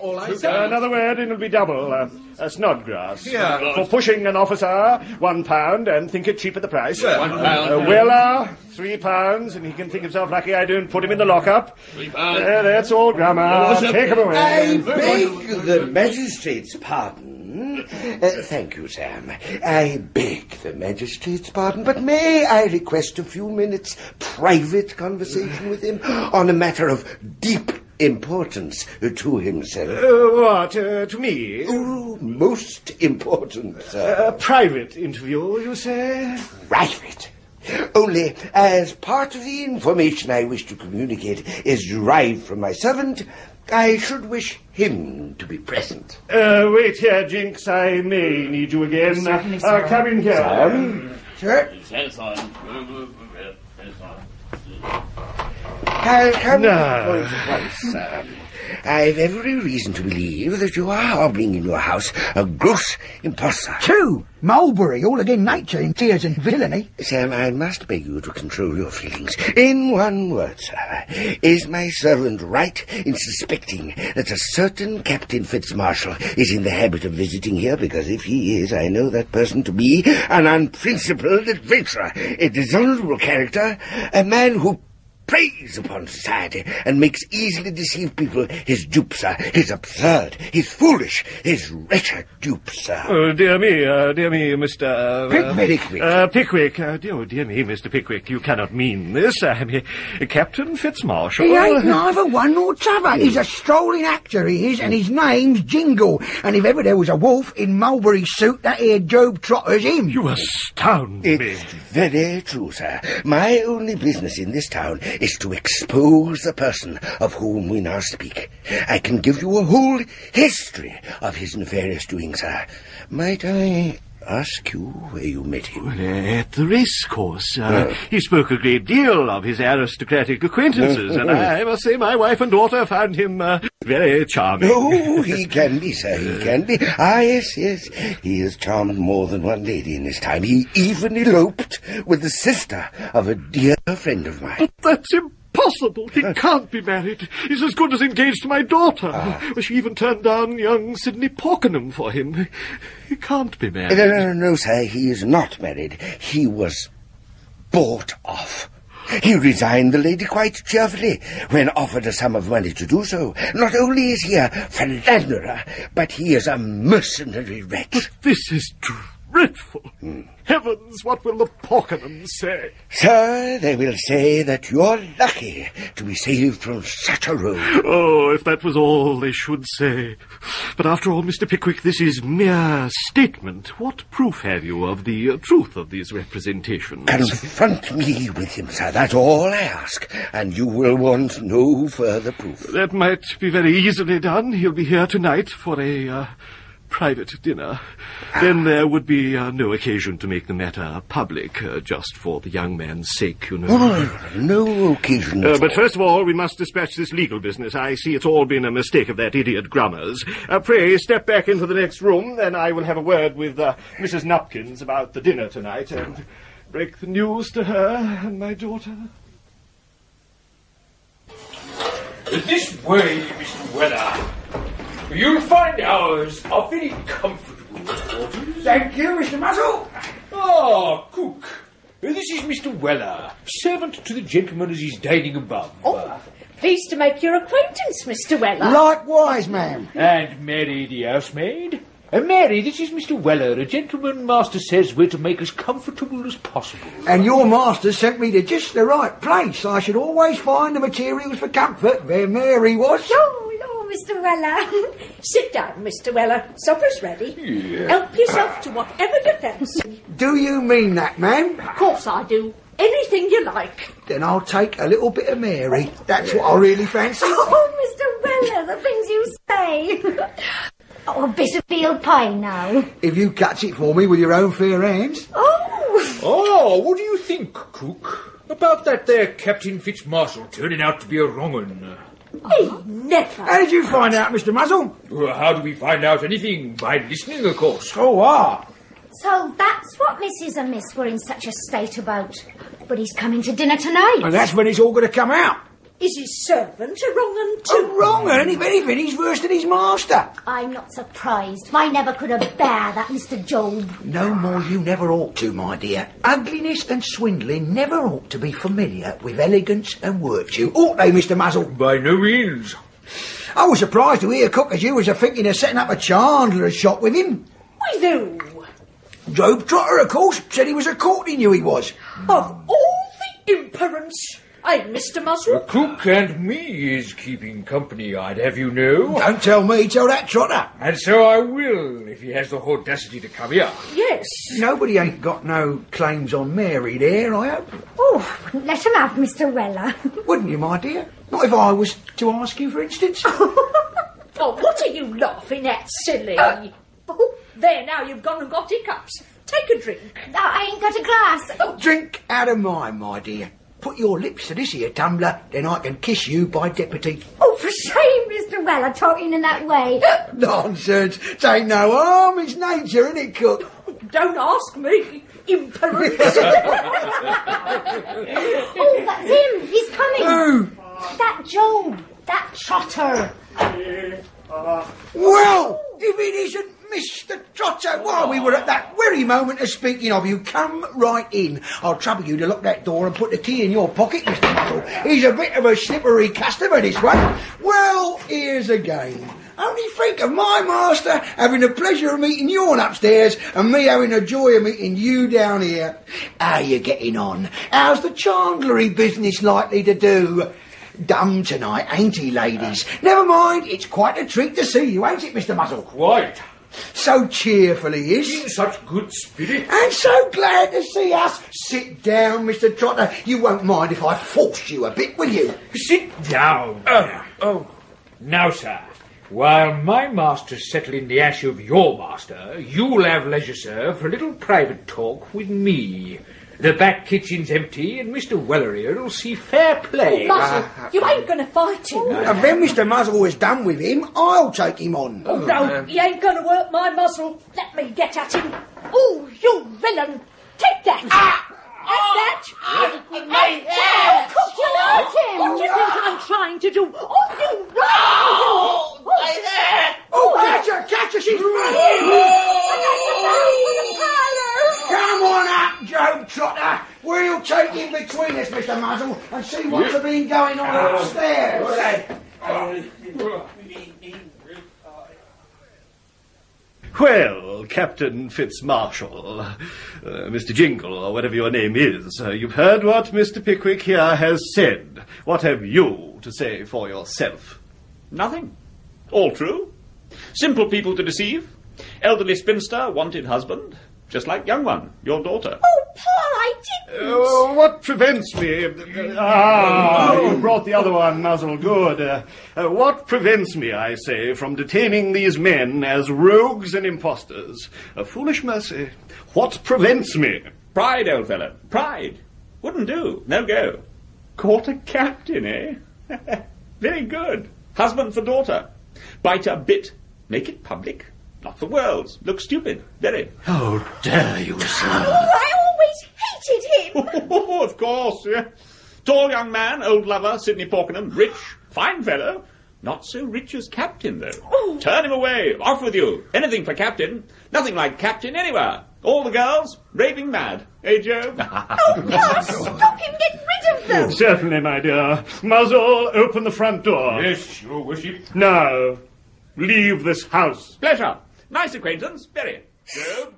All I say. Another word and it'll be double. Snodgrass. Yeah. For pushing an officer, £1, and think it cheap at the price. £1. Weller, £3, and he can think himself lucky I don't put him in the lockup. £3. That's all grammar. Take him away. I beg the magistrate's pardon. Thank you, Sam. I beg the magistrate's pardon, but may I request a few minutes' private conversation with him on a matter of deep importance to himself? What, to me? Oh, most important, sir. A private interview, you say? Private. Only, as part of the information I wish to communicate is derived from my servant, I should wish him to be present. Wait here, Jinx. I may need you again. Certainly, sir. Come in here. Sir? I'll come No. at once, sir. I've every reason to believe that you are harbouring in your house a gross impostor. Two! Mulberry, all again nature in tears and villainy. Sam, I must beg you to control your feelings. In one word, sir, is my servant right in suspecting that a certain Captain Fitzmarshall is in the habit of visiting here? Because if he is, I know that person to be an unprincipled adventurer, a dishonourable character, a man who preys upon society and makes easily deceived people his dupes, sir. He's absurd, he's foolish, he's wretched dupes, sir. Oh, dear me, Mr... Pickwick. Pickwick. Dear me, Mr. Pickwick, you cannot mean this. Captain Fitzmarshall... He ain't neither one nor t'other. He's a strolling actor, he is, and his name's Jingle. And if ever there was a wolf in Mulberry's suit, that here Job Trotter's him. You astound me. It's very true, sir. My only business in this town is to expose the person of whom we now speak. I can give you a whole history of his nefarious doings, sir. Might I ask you where you met him? At the racecourse. He spoke a great deal of his aristocratic acquaintances, and I must say my wife and daughter found him very charming. Oh, he can be, sir, he can be. Ah, yes, yes. He has charmed more than one lady in his time. He even eloped with the sister of a dear friend of mine. But that's impossible. He can't be married. He's as good as engaged to my daughter. She even turned down young Sidney Porkenham for him. He can't be married. No, sir, he is not married. He was bought off. He resigned the lady quite cheerfully when offered a sum of money to do so. Not only is he a philanderer, but he is a mercenary wretch. But this is dreadful. Heavens, what will the Porkenhams say? Sir, they will say that you're lucky to be saved from such a road. Oh, if that was all they should say. But after all, Mr. Pickwick, this is mere statement. What proof have you of the truth of these representations? Confront me with him, sir. That's all I ask. And you will want no further proof. That might be very easily done. He'll be here tonight for a private dinner. Then there would be no occasion to make the matter public, just for the young man's sake, you know. Oh, no occasion. But first of all, we must dispatch this legal business. I see it's all been a mistake of that idiot Grummer's. Pray, step back into the next room, then I will have a word with Mrs. Nupkins about the dinner tonight, and break the news to her and my daughter. This way, Mr. Weller. You'll find ours are very comfortable quarters. Thank you, Mr. Muzzle. Ah, cook. This is Mr. Weller, servant to the gentleman as he's dining above. Oh, pleased to make your acquaintance, Mr. Weller. Likewise, ma'am. And Mary, the housemaid. Mary, this is Mr. Weller, a gentleman master says we're to make as comfortable as possible. And your master sent me to just the right place. I should always find the materials for comfort where Mary was. Oh, Mr. Weller. Sit down, Mr. Weller. Supper's ready. Yeah. Help yourself to whatever you fancy. Do you mean that, ma'am? Of course I do. Anything you like. Then I'll take a little bit of Mary. That's what I really fancy. Oh, Mr. Weller, the things you say. Oh, a bit of veal pie now. If you cut it for me with your own fair hands. Oh, what do you think, cook, about that there Captain Fitzmarshall turning out to be a wrong un? He never. How did you find out, Mr. Muzzle? Well, how do we find out anything? By listening, of course. Oh, So that's what Mrs. and Miss were in such a state about. But he's coming to dinner tonight. And that's when it's all going to come out. Is his servant a wrong un A too? wrong un, and if anything, he's worse than his master. I'm not surprised. I never could have bear that Mr. Job. No more you never ought to, my dear. Ugliness and swindling never ought to be familiar with elegance and virtue. Ought they, Mr. Muzzle? By no means. I was surprised to hear, Cook, as you was a-thinking of setting up a chandler's shop with him. With who? Job Trotter, of course, said he was a-courting you, he was. Of all the imperence! Hey, Mr. Muzzle. Cook and me is keeping company, I'd have you know. Don't tell me, tell that Trotter. And so I will, if he has the audacity to come here. Yes. Nobody ain't got no claims on Mary there, I hope. Oh, let him have Mr. Weller. Wouldn't you, my dear? Not if I was to ask you, for instance. Oh, what are you laughing at, silly? Oh, there, now you've gone and got hiccups. Take a drink. I ain't got a glass. Drink out of mine, my dear. Put your lips to this here tumbler, then I can kiss you by deputy. Oh, for shame, Mr. Weller, talking in that way. Nonsense. Tain't no harm. It's nature, isn't it, Cook? Don't ask me, imperence. Oh, that's him. He's coming. Who? That Job. That Trotter. Well, if it isn't Mr. Trotter, why, we were at that very moment of speaking of you. Come right in. I'll trouble you to lock that door and put the key in your pocket, Mr. Muzzle. He's a bit of a slippery customer, this one. Well, here's a game. Only think of my master having the pleasure of meeting you on upstairs and me having the joy of meeting you down here. How you getting on? How's the chandlery business likely to do? Dumb tonight, ain't he, ladies? Never mind, it's quite a treat to see you, ain't it, Mr. Muzzle? Quite. So cheerful he is. In such good spirit. And so glad to see us. Sit down, Mr. Trotter. You won't mind if I force you a bit, will you? Sit down. Oh. Now, sir, while my master's settling the ash of your master, you'll have leisure, sir, for a little private talk with me. The back kitchen's empty, and Mr. Weller here'll see fair play. Muzzle, you ain't going to fight him. And when Mr. Muzzle is done with him, I'll take him on. Oh, no, he ain't going to work my muzzle. Let me get at him. Oh, you villain. Take that. That's that. Cook, you hurt him. What do you think I'm trying to do? Oh, you right. Oh, catch her, she's Come on up, Job Trotter. We'll take in between us, Mr. Muzzle, and see what's been going on upstairs. Well, Captain Fitzmarshall, Mr. Jingle, or whatever your name is, you've heard what Mr. Pickwick here has said. What have you to say for yourself? Nothing. All true. Simple people to deceive. Elderly spinster, wanted husband. Just like young one, your daughter. Oh, Paul, I didn't. What prevents me... you brought the other one, Muzzle, good. What prevents me, I say, from detaining these men as rogues and impostors? A foolish mercy. What prevents me? Pride, old fellow, pride. Wouldn't do, no go. Caught a captain, eh? Very good. Husband for daughter. Bite a bit. Make it public. Not for worlds. Look stupid. Very. How dare you, sir? Oh, I always hated him. Oh, of course. Yeah. Tall young man, old lover, Sidney Porkenham, rich, fine fellow. Not so rich as Captain, though. Oh. Turn him away. Off with you. Anything for Captain. Nothing like Captain anywhere. All the girls, raving mad. Eh, Joe? Oh, Pa, stop him. Get rid of them. Certainly, my dear. Muzzle, open the front door. Yes, your worship. Now, leave this house. Pleasure. Nice acquaintance. Very. Joe?